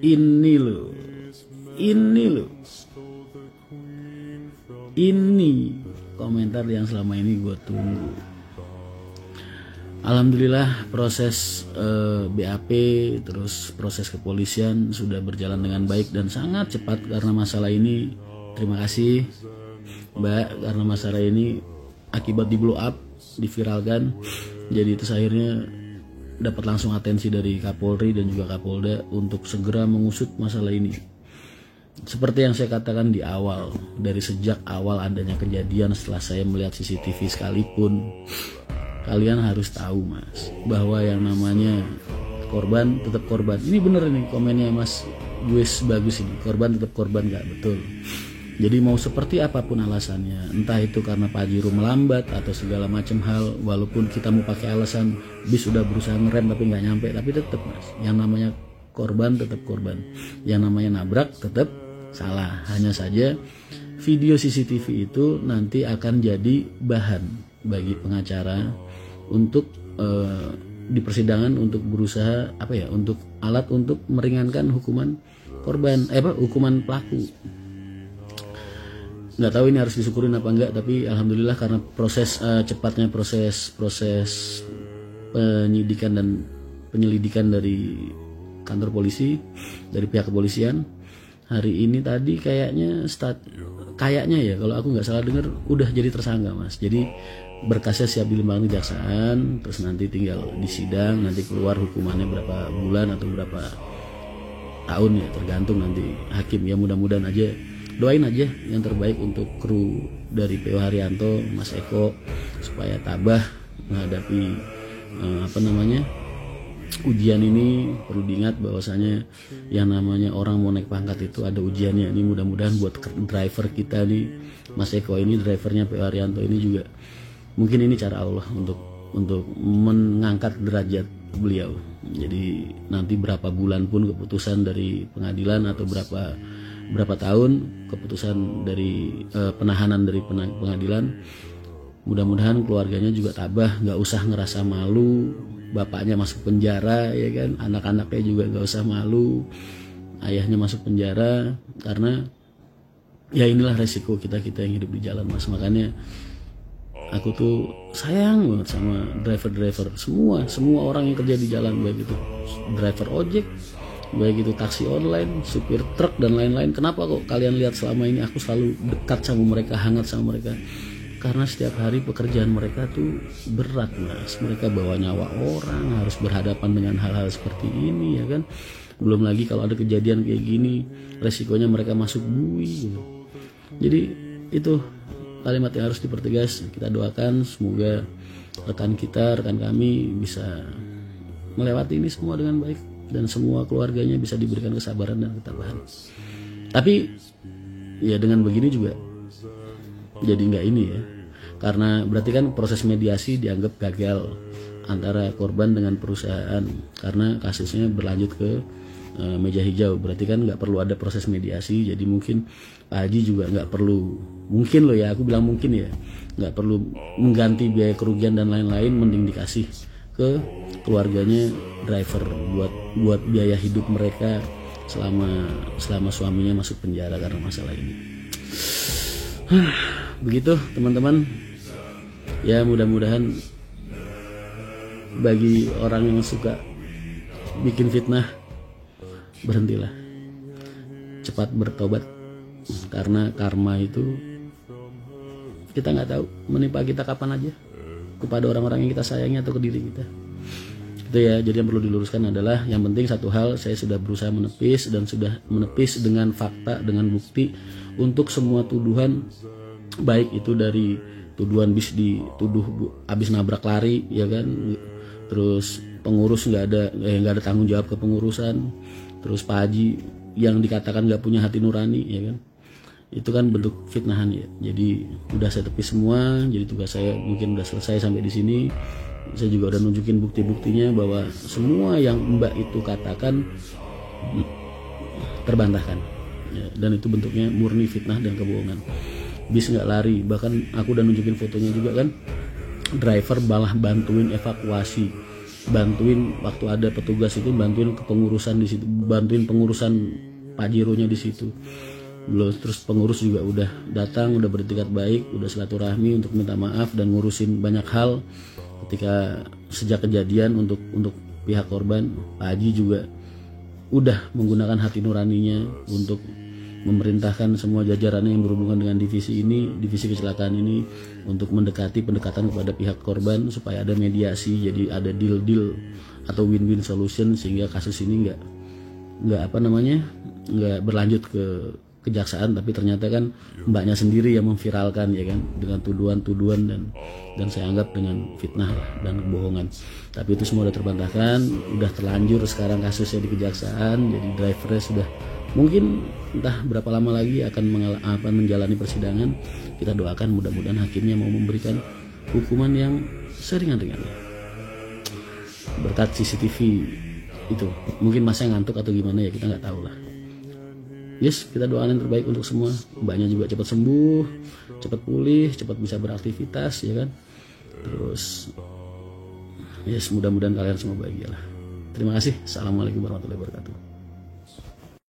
Ini loh, ini komentar yang selama ini gue tunggu. Alhamdulillah proses BAP terus proses kepolisian sudah berjalan dengan baik dan sangat cepat karena masalah ini. Terima kasih Mbak, karena masalah ini akibat di blow up, diviralkan, jadi terus akhirnya dapat langsung atensi dari Kapolri dan juga Kapolda untuk segera mengusut masalah ini. Seperti yang saya katakan di awal, dari sejak awal adanya kejadian, setelah saya melihat CCTV sekalipun, kalian harus tahu Mas, bahwa yang namanya korban tetap korban. Ini bener nih komennya Mas Gues bagus ini, korban tetap korban, gak betul. Jadi mau seperti apapun alasannya, entah itu karena Pajero melambat atau segala macam hal, walaupun kita mau pakai alasan bis sudah berusaha ngerem tapi nggak nyampe, tapi tetap Mas, yang namanya korban tetap korban, yang namanya nabrak tetap salah. Hanya saja video CCTV itu nanti akan jadi bahan bagi pengacara untuk di persidangan untuk berusaha untuk alat untuk meringankan hukuman korban, hukuman pelaku. Nggak tahu ini harus disyukurin apa enggak, tapi alhamdulillah karena cepatnya proses penyidikan dan penyelidikan dari kantor polisi, dari pihak kepolisian, hari ini tadi kayaknya ya kalau aku nggak salah dengar udah jadi tersangka Mas. Jadi berkasnya siap dilimpahkan kejaksaan, terus nanti tinggal disidang, nanti keluar hukumannya berapa bulan atau berapa tahun ya, tergantung nanti hakim ya. Mudah-mudahan aja, doain aja yang terbaik untuk kru dari PO Haryanto, Mas Eko, supaya tabah menghadapi ujian ini. Perlu diingat bahwasanya yang namanya orang mau naik pangkat itu ada ujiannya. Ini mudah-mudahan buat driver kita nih, Mas Eko ini drivernya PO Haryanto ini juga, mungkin ini cara Allah untuk mengangkat derajat beliau. Jadi nanti berapa bulan pun keputusan dari pengadilan atau berapa tahun keputusan dari penahanan dari pengadilan, mudah-mudahan keluarganya juga tabah, nggak usah ngerasa malu bapaknya masuk penjara ya kan, anak-anaknya juga nggak usah malu ayahnya masuk penjara, karena ya inilah resiko kita yang hidup di jalan Mas. Makanya aku tuh sayang banget sama driver-driver semua orang yang kerja di jalan, baik itu driver ojek, baik itu taksi online, supir truk dan lain-lain. Kenapa kok kalian lihat selama ini aku selalu dekat sama mereka, hangat sama mereka? Karena setiap hari pekerjaan mereka tuh berat Mas. Mereka bawa nyawa orang, harus berhadapan dengan hal-hal seperti ini ya kan. Belum lagi kalau ada kejadian kayak gini, resikonya mereka masuk bui gitu. Jadi itu kalimat yang harus dipertegas. Kita doakan semoga rekan kami bisa melewati ini semua dengan baik, dan semua keluarganya bisa diberikan kesabaran dan ketabahan. Tapi ya dengan begini juga jadi nggak ini ya, karena berarti kan proses mediasi dianggap gagal antara korban dengan perusahaan, karena kasusnya berlanjut ke meja hijau. Berarti kan nggak perlu ada proses mediasi. Jadi mungkin Pak Haji juga nggak perlu, mungkin loh ya, aku bilang mungkin ya, nggak perlu mengganti biaya kerugian dan lain-lain, mending dikasih ke keluarganya driver buat biaya hidup mereka selama suaminya masuk penjara karena masalah ini. Begitu teman-teman ya, mudah-mudahan bagi orang yang suka bikin fitnah, berhentilah, cepat bertobat, karena karma itu kita nggak tahu menimpa kita kapan aja, kepada orang-orang yang kita sayangi atau ke diri kita. Itu ya. Jadi yang perlu diluruskan adalah, yang penting satu hal, saya sudah berusaha menepis dan sudah menepis dengan fakta, dengan bukti untuk semua tuduhan, baik itu dari tuduhan bis dituduh habis nabrak lari ya kan, terus pengurus nggak ada tanggung jawab kepengurusan, terus Pak Haji yang dikatakan nggak punya hati nurani ya kan, itu kan bentuk fitnahan ya. Jadi udah saya tepis semua. Jadi tugas saya mungkin udah selesai sampai di sini. Saya juga udah nunjukin bukti-buktinya bahwa semua yang Mbak itu katakan terbantahkan ya, dan itu bentuknya murni fitnah dan kebohongan. Bis nggak lari, bahkan aku udah nunjukin fotonya juga kan, driver malah bantuin evakuasi bantuin waktu ada petugas itu, bantuin kepengurusan di situ, bantuin pengurusan Pajeronya di situ. Belum, terus pengurus juga udah datang, udah bertingkat baik, udah silaturahmi untuk minta maaf dan ngurusin banyak hal ketika sejak kejadian untuk pihak korban. Pak Haji juga udah menggunakan hati nuraninya untuk memerintahkan semua jajarannya yang berhubungan dengan divisi kecelakaan ini untuk mendekati pendekatan kepada pihak korban supaya ada mediasi, jadi ada deal atau win-win solution sehingga kasus ini nggak berlanjut ke kejaksaan, tapi ternyata kan mbaknya sendiri yang memviralkan ya kan, dengan tuduhan dan saya anggap dengan fitnah dan kebohongan. Tapi itu semua udah terbantahkan, udah terlanjur sekarang kasusnya di kejaksaan, jadi drivernya sudah mungkin entah berapa lama lagi akan menjalani persidangan. Kita doakan mudah-mudahan hakimnya mau memberikan hukuman yang seringan-ringannya. Berkat CCTV itu, mungkin masa ngantuk atau gimana ya, kita nggak tahu lah. Yes, kita doakan yang terbaik untuk semua. Mbaknya juga cepat sembuh, cepat pulih, cepat bisa beraktivitas ya kan. Terus yes, mudah-mudahan kalian semua bahagia lah. Terima kasih. Assalamualaikum warahmatullahi wabarakatuh.